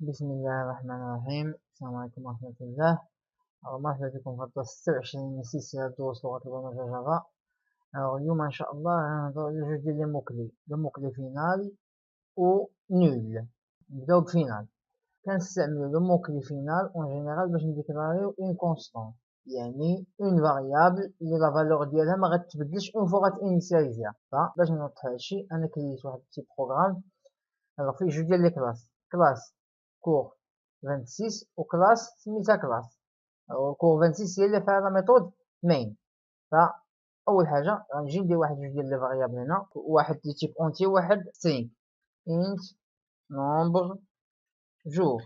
بسم الله الرحمن الرحيم. السلام عليكم ورحمة الله. مرحبا بكم في الدرس 26 من سلسلة دروس لغة البرمجة جافا. اليوم إن شاء الله غنهضرو على جوج ديال لي موكلي فينال و نول. نبداو بفينال. كنستعملو لو موكلي فينال اون جينيرال باش نديكلاريو اون كونستون، يعني اون فاريابل اللي لا فالور ديالها ما غتبدلش اون فوا غتانيسياليزيها. فباش نوضح هادشي انا كريت واحد التيب بروغرام فيه جوج ديال لي كلاس كور 26 وكلاس سميتها كلاس. كور 26 هي اللي فيها لا ميثود مين. فاول حاجه غنجي ندير واحد جوج ديال لي فاريابل هنا، واحد دي تيب اونتي وواحد سترينغ. انت نومبر جور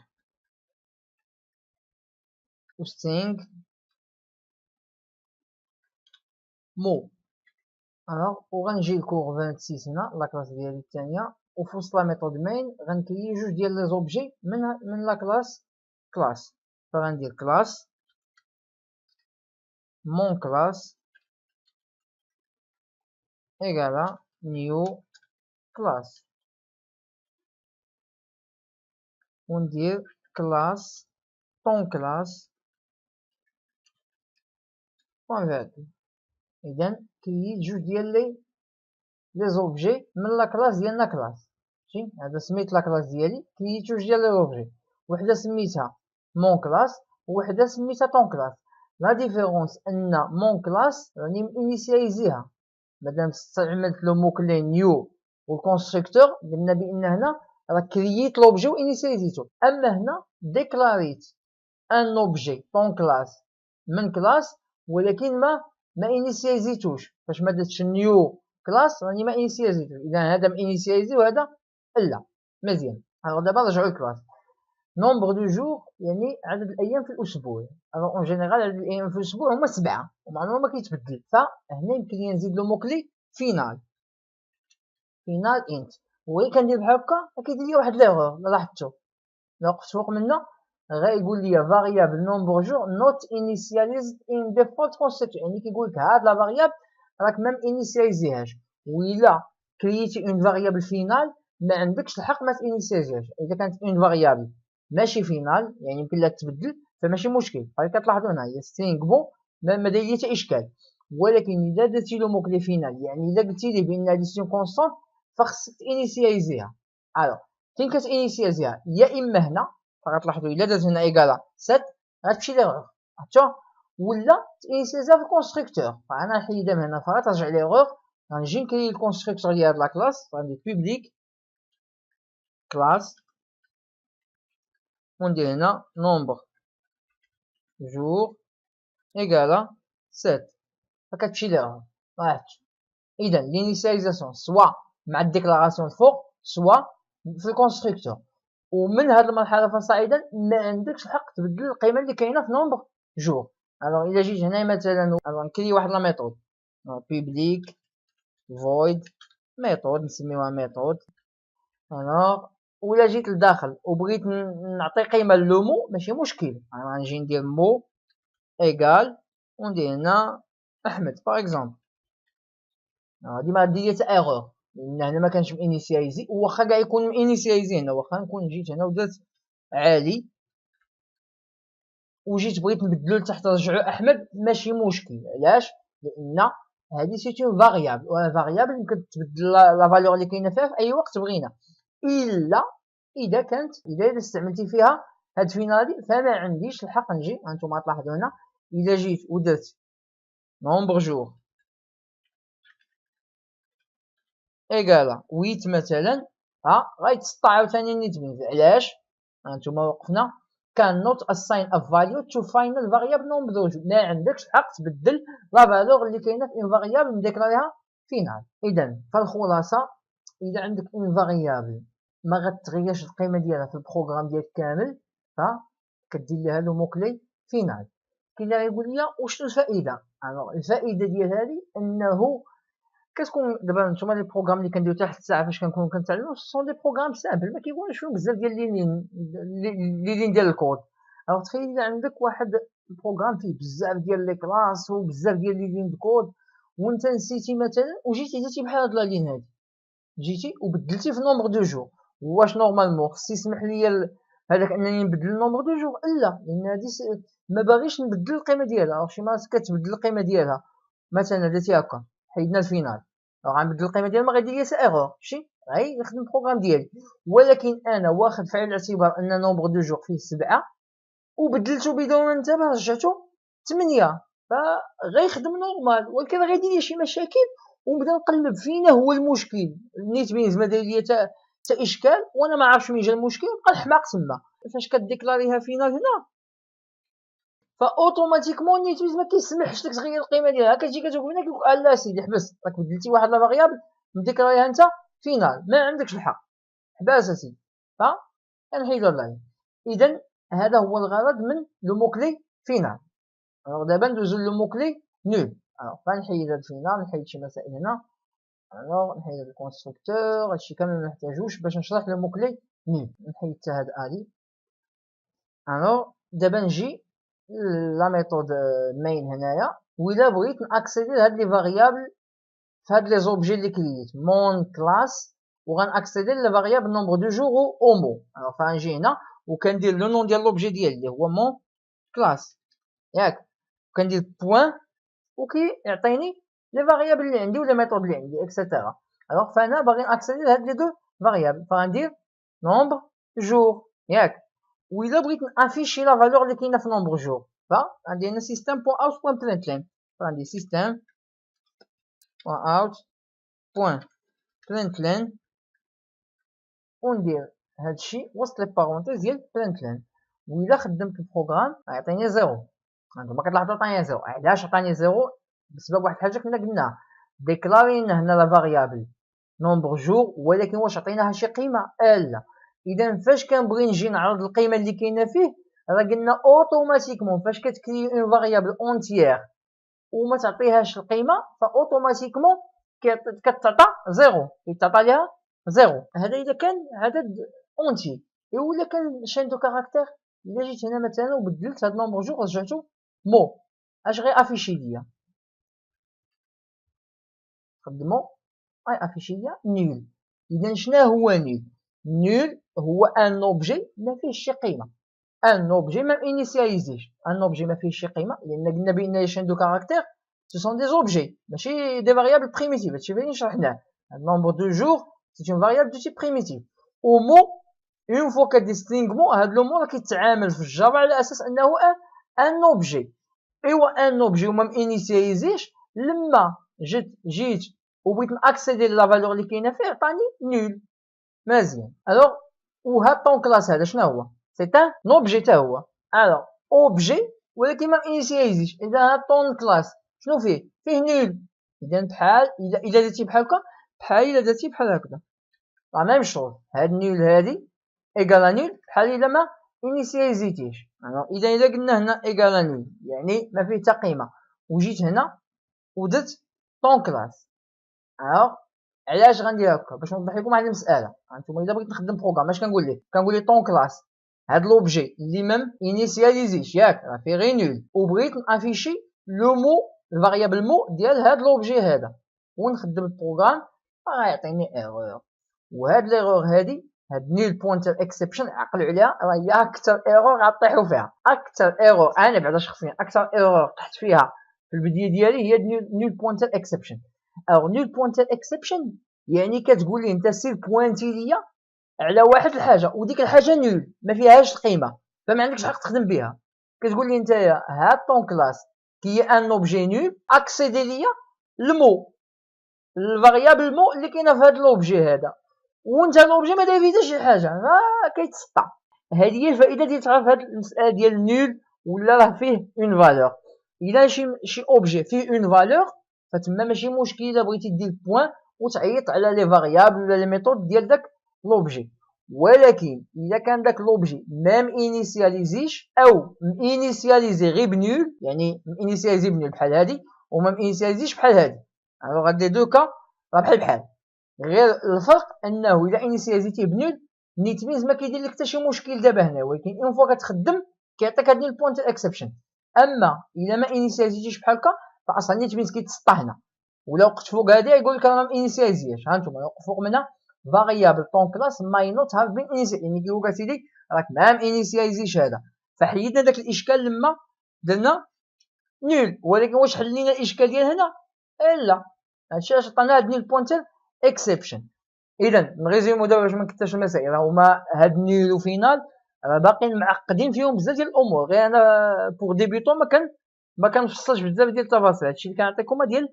و سترينغ مو. وغنجي لكور 26 هنا لا كلاس ديالي الثانيه، وفي وسط لا ميثود مين غنكري جوج ديال لي زوبجي من لا كلاس. فغندير كلاس مون كلاس égale new class وندير كلاس طون كلاس converti. اذا كرييت جوج ديال لي زوبجي من لا كلاس ديالنا كلاس. ماشي هذا سميت لا كلاس ديالي، كرييت جوج ديال لي زوبجي، وحده سميتها مون كلاس وحده سميتها طون كلاس. لا ديفيرونس ان مون كلاس راني انيسياليزيها مادام استعملت لو موكلي نيو والكونستركتور، قلنا بان هنا راه كرييت لوبجي وانيسياليزيتو. اما هنا ديكلاريت ان اوبجي طون كلاس من كلاس ولكن ما انيسياليزيتوش. فاش ما درتش نيو كلاس راني ما انيسياليزيتوش، اذا هذا مانيسياليزي وهذا لا. مزيان. دابا نرجعو للكلاس. نومبر دو جور يعني عدد الايام في الاسبوع. اون جينيرال عدد الايام في الاسبوع هما 7 ومعلومه ما كيتبدل. فهنا يمكن لي نزيد لو موكلي فينال انت. وغي كندير بحال هكا كيدير لي واحد ليغور. لاحظتو لا وقفت فوق منا غايقول لي فاريابل نومبر جور نوت انيسياليزد ان ديفولت كونستركتور، يعني كيقول لك هاد لا فاريابل راك ما انيسياليزيهاش، وإلا كرييتي اون فاريابل فينال ما عندكش الحق ما تانيسياليزيهاش. اذا كانت اون فاريابل ماشي فينال يعني يمكن لها تبدل فماشي مشكل. هاي كتلاحظوا هنا هي سترينغ بون ما داير لي حتى اشكال. ولكن اذا درتي له موكلي فينال يعني اذا قلتي ليه بان هذه سي كونستونت فخصك تانيسياليزيها. الوغ فين كتانيسياليزيها؟ يا اما هنا فغتلاحظوا الا درت هنا ايكالا 7 غتمشي ليغور عرفتو، ولا تانيسياليزيها في الكونستركتور. فانا نحيدها من هنا فغترجع ليغور. غنجي نكري الكونستركتور ديال هاد لا كلاس. غندير بوبليك كلاس وندير هنا نومبر جور ايكالا 7 فكتمشي ليغور. لاحظت اذا لينيسياليزاسيون سوا مع الديكلاراسيون الفوق سوا في الكونستركتور. ومن هذه المرحله فصاعدا ما عندكش الحق تبدل القيمه اللي كاينه في نومبر جور. الا جيت هنا مثلا نكري واحد لا ميثود بوبليك فويد ميثود نسميوها ميثود. ولا جيت لداخل وبغيت نعطي قيمه لومو ماشي مشكل. غنجي ندير مو ايكال وندير هنا احمد باغ اكزومبل. ديما غدير لي حتى ايرور لان هنا ما كانش انيسياليزي، واخا كاع يكون انيسياليزي هنا، واخا نكون جيت هنا ودرت عالي وجيت بغيت نبدلو لتحت نرجعو احمد ماشي مشكل. علاش؟ لان هادي سيت اون فاريابل، و فاريابل يمكن تبدل لا فالور اللي كاينه فيها في اي وقت بغينا، الا اذا استعملتي فيها هاد فينالي فما عنديش الحق نجي. هانتوما تلاحظوا هنا الا جيت ودرت نومبر جور ايكالا 8 مثلا غيتسطى عاوتاني نيت. علاش؟ هانتوما وقفنا كان not assign a value to final variable number. ما عندكش الحق تبدل لا فالور اللي كاينه في ان فاريابل نديكلاريها فينال. اذا فالخلاصه اذا عندك ان فاريابل ما غتغيرش القيمه ديالها في البروغرام ديالك كامل فكدير لها لو موكلي فينال. كاين اللي غيقول لي وشنو الفائده؟ الفائده ديال هذه انه كتكون دابا نتوما لي بروغرام اللي كنديرو حتى واحد الساعه فاش كنكونو كنتعلمو سون دي بروغرام سامبل ما كيكونوش فيهم بزاف ديال لي لين ديال الكود. تخيل الا عندك واحد البروغرام فيه بزاف ديال لي كلاس وبزاف ديال لي لين كود وانت نسيتي مثلا وجيتي درتي بحال هاد لا لين هادي، جيتي وبدلتي في نومبر دو جور. واش نورمالمون خص يسمح ليا هذاك انني نبدل النومبر دو جور، لا، لان هادي ما باغيش نبدل القيمه ديالها. شي مرات كتبدل القيمه ديالها، مثلا درتي هكا حيدنا الفينال، غنبدل القيمه ديالها، ما غيدير ليا سا ايرور، شي غير نخدم البروغرام ديالي. ولكن انا واخد في عين الاعتبار ان نومبر دو جور فيه 7 وبدلته بدون ما انتبه، رجعته 8، فغيخدم نورمال. ولكن غيدير لي شي مشاكل ونبدا نقلب فينا هو المشكل. نيت بينز ما داير ليا حتى اشكال، وانا ما عارفش منين جا المشكل، نبقى الحماق تما. فاش كديكلاريها فينال هنا، فاوتوماتيكمون نيت بينز ما كيسمحش لك تغير القيمه ديالها. كتجي كتقول هنا كيقول لا سيدي حبس، راك بدلتي واحد لا فاريابل مديكلاريها انت فينال، ما عندكش الحق، حباس اسيدي. كنحيدو اللاين. اذا هذا هو الغرض من لو موكلي فينال. دابا ندوزو لو موكلي نول. غنحيد هاد الفينال، نحيد شي مسائل هنا، نحيد هاد الكونستركتور، هادشي كامل منحتاجوش باش نشرح لو موكلي نول. نحيد حتى هاد الي. دابا نجي لا ميثود مين هنايا، وإلا بغيت ناكسيدي لهاد لي فاريابل في هاد لي زوبجي اللي كرييت مون كلاس، وغنأكسيدي لي فاريابل نومبر دو جور و اومو. فغنجي هنا وكندير لو نون ديال لوبجي ديالي اللي هو مون كلاس، ياك، كندير بوين وكيعطيني لي فاريابل اللي عندي ولا ميثود اللي عندي اكسيتيرا. فانا باغي ناكسيدي لهاد لي دو فاريابل، فغندير نومبر جور، ياك. وإلا بغيت نافيشي لا فالور اللي كاينه في نومبر جور، فغندير هنا سيستم بوين اوت بوين برينتلين، فغندير سيستم بوين اوت بوين برينتلين وندير هادشي وسط لي بارونتيز ديال برينتلين. وإلا خدمت البروغرام غيعطيني زيرو. هانتوما كتلاحظوا عطاني زيرو. علاش عطاني زيرو؟ بسبب واحد الحاجه كنا قلناها، ديكلارينا هنا لا فاريابل نومبر جور، ولكن واش عطيناها شي قيمه؟ لا. اذا فاش كنبغي نجي نعرض القيمه اللي كاينه فيه، راه قلنا اوتوماتيكمون فاش كتكري اون فاريابل اونتيير وما تعطيهاش القيمه، فاوتوماتيكمون كتعطى زيرو، كيتعطى ليها زيرو. هذا اذا كان عدد اونتي. ولا كان شين دو كاركتير، الا جيت هنا مثلا وبدلت هاد نومبر جور رجعته مو، اش غي افيشي ليا؟ خدمو غي افيشي ليا نول. اذا شنو هو نول؟ نول هو ان اوبجي ما فيهش شي قيمه، ان اوبجي ما انيسياليزيش. ان اوبجي ما فيهش شي قيمه، لان قلنا بان لي شين دو كاركتير سو سون دي اوبجي ماشي دي فاريابل بريميتيف. هادشي اللي شرحناه. النومبر دو جور سي اون فاريابل دو تيب بريميتيف. او مو اون فوا كديستينغ مو، هاد لو مو راه كيتعامل في الجافا على اساس انه ان اوبجي. ايوا ان اوبجي وما انيسياليزيش، لما جيت وبغيت ناكسيدي لا فالور اللي كاينه فيه عطاني نول. مزيان. وهاد طون كلاس هذا شنو هو؟ سي ان اوبجي حتى هو. اوبجي ولكن ما انيسياليزيش. اذا هاد طون كلاس شنو فيه؟ فيه نول. اذا بحال الا درتي بحال هكا، بحال الا درتي بحال هكذا، لا ميم شوز. هاد نول هادي ايكالا نول بحال الا ما انيسياليزيتيش. اذا قلنا هنا ايكالا نول يعني ما فيه حتى قيمه، وجيت هنا ودرت طون كلاس. علاش غندير هكا؟ باش نوضح لكم واحد المساله. هانتوما الا بغيت نخدم بروغرام اش كنقول ليه؟ كنقول ليه طون كلاس هاد لوبجي اللي ميم انيسياليزيش، ياك، راه فيه غير نول، وبغيت نافيشي لو مو الفاريابل مو ديال هاد لوبجي هذا، ونخدم البروغرام غيعطيني ايرور. وهاد ليرور هادي، هاد نول بوينتر اكسبشن، عقلوا عليها، راه هي اكثر ايرور غطيحوا فيها. اكثر ايرور انا بعدا شخصيا اكثر ايرور طحت فيها في البدايه ديالي هي نول بوينتر اكسبشن. نول بوينتر اكسبشن يعني كتقول لي انت سير بوينتي ليا على واحد الحاجه، وديك الحاجه نول ما فيهاش القيمه، فما عندكش حق تخدم بها. كتقول لي نتايا هاد طون كلاس كي ان اوبجي نول اكسيدي ليا المو الفاريابل مو اللي كاينه في هاد لوبجي هذا، وانت لوبجي ما داير فيه شي حاجه، كيتسطى. هذه هي الفائده ديال تعرف هاد المساله ديال نول ولا راه فيه اون فالور. الا شي اوبجي فيه اون فالور فتما ماشي مشكل الا بغيتي دير بوين وتعيط على لي فاريابل ولا لي ميثود ديال داك لوبجي. ولكن الا كان داك لوبجي ميم انيسياليزيش او انيسياليزي غير بنول، يعني انيسياليزي بنول بحال هادي وما انيسياليزيش بحال هادي، غاد لي دوكا راه بحال بحال، غير الفرق انه الا انيسياليزيتيه بنول نيت مينز ما كيدير لك حتى شي مشكل دابا هنا، ولكن اون فوا كتخدم كيعطيك هاد البوينتر اكسبشن. اما الا ما انيسياليزيتيش بحال هكا فاصلا نيت مينز كيتسطى هنا، ولا وقت فوق هذا يقول لك راه ما انيسياليزياش. ها انتم فوق منها فاريابل طون كلاس ماي نوت هاف بين انيسيال، يعني كيقول لك اسيدي راك ما انيسياليزيش هذا، فحيدنا داك الاشكال لما درنا نول. ولكن واش حل لينا الاشكال ديال هنا؟ لا، هادشي علاش عطانا هاد نول بوينتر اكسبشن. اذا نغيزيمو دابا باش ما نكثرش المسائل، هما هاد نول وفينال راه باقيين معقدين فيهم بزاف ديال الامور، غير انا بوغ ديبيوتون ما كنفصلش بزاف ديال التفاصيل، هادشي اللي كنعطيكم ديال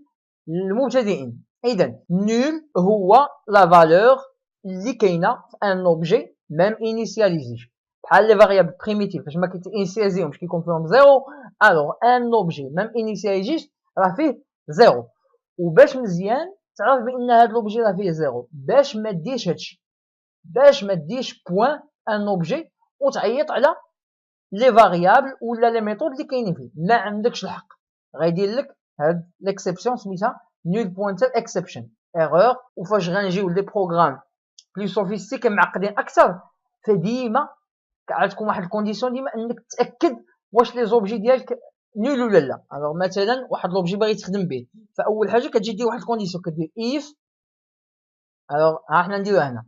المبتدئين. اذا نول هو لا فالور اللي كاينه في ان اوبجي ميم انيسياليزيش، بحال لي فاريابل بريميتيف فاش ما كيتانيسياليزيهمش كيكون فيهم زيرو. الوغ ان اوبجي ميم انيسياليزيش راه فيه زيرو. وباش مزيان تعرف بان هاد لوبجي راه فيه زيرو، باش ما ديرش هادشي، باش ما ديرش بوين ان اوبجي وتعيط على لي فاريابل ولا لي ميثود اللي كاينين فيه، ما عندكش الحق. غيدير لك هاد ليكسيبسيون سميتها نول بوينتر اكسبشن ايرور. وفاش غنجيو لي بروغرام بلي سوفيستيكي معقدين اكثر، فديما عندكم واحد الكونديسيون ديما انك تاكد واش لي زوبجي ديالك نول ولا لا. الوغ مثلا واحد لوبجي باغي تخدم به، فاول حاجه كتجي دير واحد الكونديسيون، كدير if. الوغ ها حنا نديروها هنا،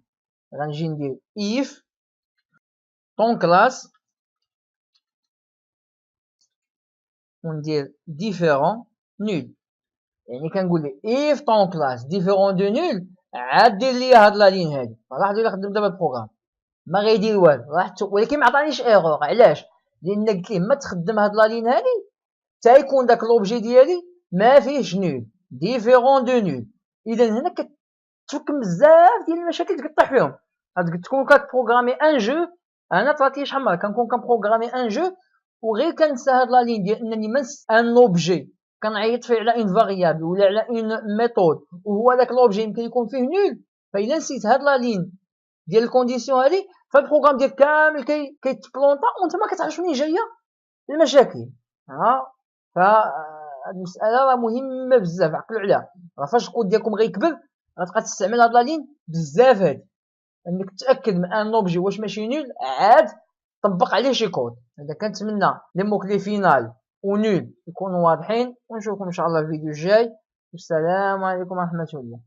غنجي ندير if طون كلاس وندير ديفيرون نول. يعني كنقول لي if طون كلاس ديفيرون دو نول، عاد دير لي هاد لا لين هادي، راح ندير نخدم دابا البروغرام ما غيدير والو، راح ولكن ما عطانيش ايرور. علاش؟ لان قلت ليه ما تخدم هاد لا لين هادي حتى يكون داك لوبجي ديالي ما فيهش نول ديفيرون دو نول. اذا هنا كتفك بزاف ديال المشاكل اللي كطيح فيهم. تكون كتبروغرامي ان جو، انا طرات لي شحال من مره كنكون كنبروغرامي ان جو وغير كنسى هاد لا لين ديال انني ما نسيت ان اوبجي كنعيط فيه على اون فاريابل ولا على اون ميثود وهو داك لوبجي يمكن يكون فيه نول. فاذا نسيت هاد لا لين ديال الكونديسيون هادي، فالبروغرام ديالك كامل كيتبلونطا وانت ما كتعرفش منين جايه المشاكل. ها فهاد المساله راه مهمه بزاف، عقلوا عليها. راه فاش الكود ديالكم غيكبر غتبقى تستعمل هاد لا لين بزاف هادي، انك تاكد من ان اوبجي واش ماشي نول، عاد طبق عليه شي كود. هذا كنتمنى لي موكلي فينال ونول يكونوا واضحين، ونشوفكم ان شاء الله الفيديو الجاي. والسلام عليكم ورحمه الله.